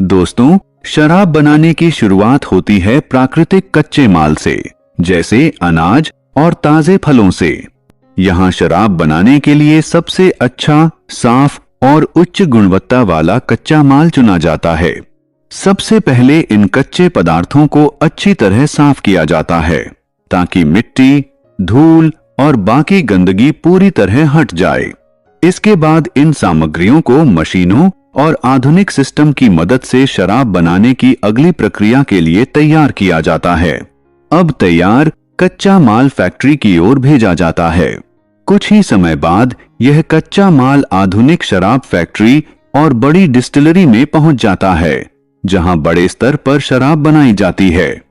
दोस्तों, शराब बनाने की शुरुआत होती है प्राकृतिक कच्चे माल से, जैसे अनाज और ताजे फलों से। यहाँ शराब बनाने के लिए सबसे अच्छा, साफ और उच्च गुणवत्ता वाला कच्चा माल चुना जाता है। सबसे पहले इन कच्चे पदार्थों को अच्छी तरह साफ किया जाता है ताकि मिट्टी, धूल और बाकी गंदगी पूरी तरह हट जाए। इसके बाद इन सामग्रियों को मशीनों और आधुनिक सिस्टम की मदद से शराब बनाने की अगली प्रक्रिया के लिए तैयार किया जाता है। अब तैयार कच्चा माल फैक्ट्री की ओर भेजा जाता है। कुछ ही समय बाद यह कच्चा माल आधुनिक शराब फैक्ट्री और बड़ी डिस्टिलरी में पहुंच जाता है, जहां बड़े स्तर पर शराब बनाई जाती है।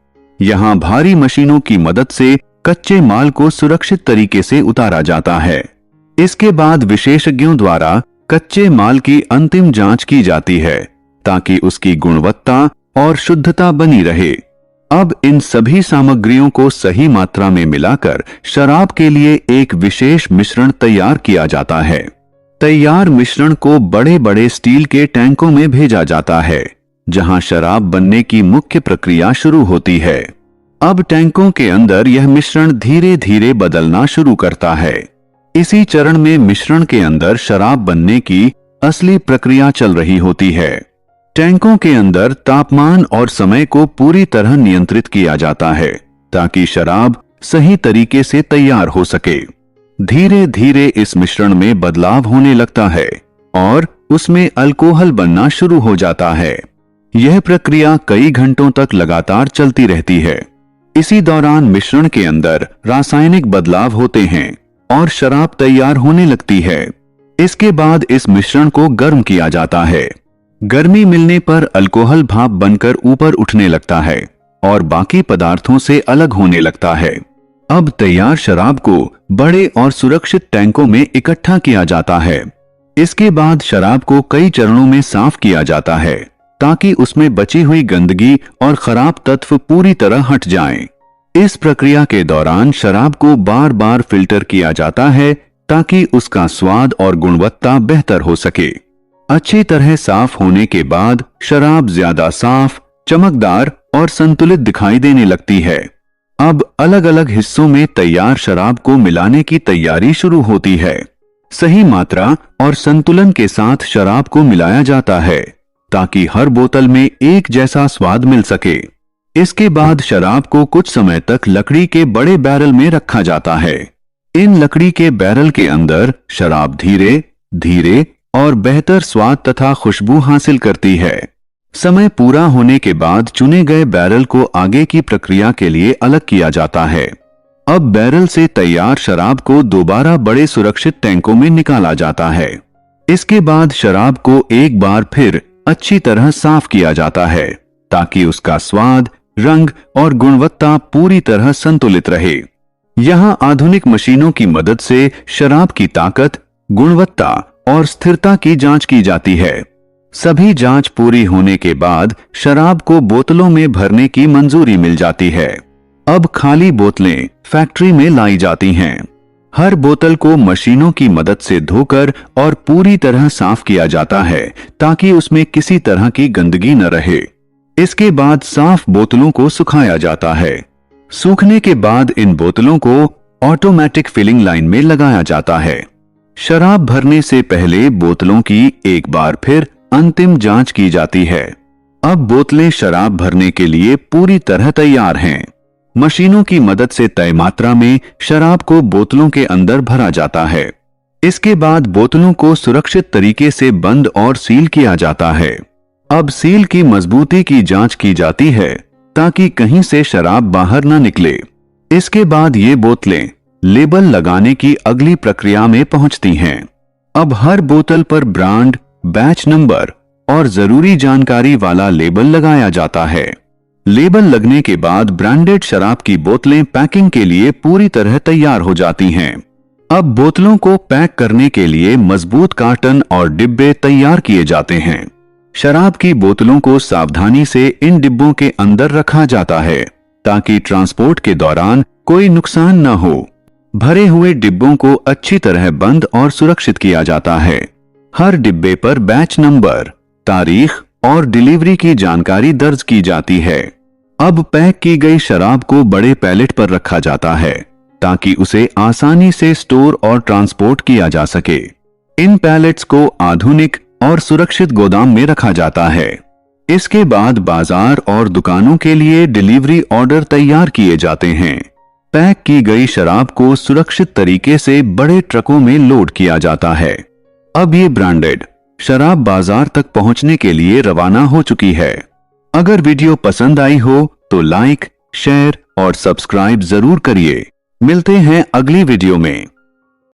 यहां भारी मशीनों की मदद से कच्चे माल को सुरक्षित तरीके से उतारा जाता है। इसके बाद विशेषज्ञों द्वारा कच्चे माल की अंतिम जांच की जाती है ताकि उसकी गुणवत्ता और शुद्धता बनी रहे। अब इन सभी सामग्रियों को सही मात्रा में मिलाकर शराब के लिए एक विशेष मिश्रण तैयार किया जाता है। तैयार मिश्रण को बड़े बड़े स्टील के टैंकों में भेजा जाता है, जहां शराब बनने की मुख्य प्रक्रिया शुरू होती है। अब टैंकों के अंदर यह मिश्रण धीरे धीरे बदलना शुरू करता है। इसी चरण में मिश्रण के अंदर शराब बनने की असली प्रक्रिया चल रही होती है। टैंकों के अंदर तापमान और समय को पूरी तरह नियंत्रित किया जाता है ताकि शराब सही तरीके से तैयार हो सके। धीरे धीरे इस मिश्रण में बदलाव होने लगता है और उसमें अल्कोहल बनना शुरू हो जाता है। यह प्रक्रिया कई घंटों तक लगातार चलती रहती है। इसी दौरान मिश्रण के अंदर रासायनिक बदलाव होते हैं और शराब तैयार होने लगती है। इसके बाद इस मिश्रण को गर्म किया जाता है। गर्मी मिलने पर अल्कोहल भाप बनकर ऊपर उठने लगता है और बाकी पदार्थों से अलग होने लगता है। अब तैयार शराब को बड़े और सुरक्षित टैंकों में इकट्ठा किया जाता है। इसके बाद शराब को कई चरणों में साफ किया जाता है ताकि उसमें बची हुई गंदगी और खराब तत्व पूरी तरह हट जाएं। इस प्रक्रिया के दौरान शराब को बार बार फिल्टर किया जाता है ताकि उसका स्वाद और गुणवत्ता बेहतर हो सके। अच्छी तरह साफ होने के बाद शराब ज्यादा साफ, चमकदार और संतुलित दिखाई देने लगती है। अब अलग अलग हिस्सों में तैयार शराब को मिलाने की तैयारी शुरू होती है। सही मात्रा और संतुलन के साथ शराब को मिलाया जाता है ताकि हर बोतल में एक जैसा स्वाद मिल सके। इसके बाद शराब को कुछ समय तक लकड़ी के बड़े बैरल में रखा जाता है। इन लकड़ी के बैरल के अंदर शराब धीरे धीरे और बेहतर स्वाद तथा खुशबू हासिल करती है। समय पूरा होने के बाद चुने गए बैरल को आगे की प्रक्रिया के लिए अलग किया जाता है। अब बैरल से तैयार शराब को दोबारा बड़े सुरक्षित टैंकों में निकाला जाता है। इसके बाद शराब को एक बार फिर अच्छी तरह साफ किया जाता है ताकि उसका स्वाद, रंग और गुणवत्ता पूरी तरह संतुलित रहे। यहाँ आधुनिक मशीनों की मदद से शराब की ताकत, गुणवत्ता और स्थिरता की जांच की जाती है। सभी जांच पूरी होने के बाद शराब को बोतलों में भरने की मंजूरी मिल जाती है। अब खाली बोतलें फैक्ट्री में लाई जाती हैं। हर बोतल को मशीनों की मदद से धोकर और पूरी तरह साफ किया जाता है ताकि उसमें किसी तरह की गंदगी न रहे। इसके बाद साफ बोतलों को सुखाया जाता है। सूखने के बाद इन बोतलों को ऑटोमेटिक फिलिंग लाइन में लगाया जाता है। शराब भरने से पहले बोतलों की एक बार फिर अंतिम जांच की जाती है। अब बोतलें शराब भरने के लिए पूरी तरह तैयार हैं। मशीनों की मदद से तय मात्रा में शराब को बोतलों के अंदर भरा जाता है। इसके बाद बोतलों को सुरक्षित तरीके से बंद और सील किया जाता है। अब सील की मजबूती की जांच की जाती है ताकि कहीं से शराब बाहर न निकले। इसके बाद ये बोतलें लेबल लगाने की अगली प्रक्रिया में पहुंचती हैं। अब हर बोतल पर ब्रांड, बैच नंबर और जरूरी जानकारी वाला लेबल लगाया जाता है। लेबल लगने के बाद ब्रांडेड शराब की बोतलें पैकिंग के लिए पूरी तरह तैयार हो जाती हैं। अब बोतलों को पैक करने के लिए मजबूत कार्टन और डिब्बे तैयार किए जाते हैं। शराब की बोतलों को सावधानी से इन डिब्बों के अंदर रखा जाता है ताकि ट्रांसपोर्ट के दौरान कोई नुकसान न हो। भरे हुए डिब्बों को अच्छी तरह बंद और सुरक्षित किया जाता है। हर डिब्बे पर बैच नंबर, तारीख और डिलीवरी की जानकारी दर्ज की जाती है। अब पैक की गई शराब को बड़े पैलेट पर रखा जाता है ताकि उसे आसानी से स्टोर और ट्रांसपोर्ट किया जा सके। इन पैलेट्स को आधुनिक और सुरक्षित गोदाम में रखा जाता है। इसके बाद बाजार और दुकानों के लिए डिलीवरी ऑर्डर तैयार किए जाते हैं। पैक की गई शराब को सुरक्षित तरीके से बड़े ट्रकों में लोड किया जाता है। अब ये ब्रांडेड शराब बाजार तक पहुंचने के लिए रवाना हो चुकी है। अगर वीडियो पसंद आई हो तो लाइक, शेयर और सब्सक्राइब जरूर करिए। मिलते हैं अगली वीडियो में।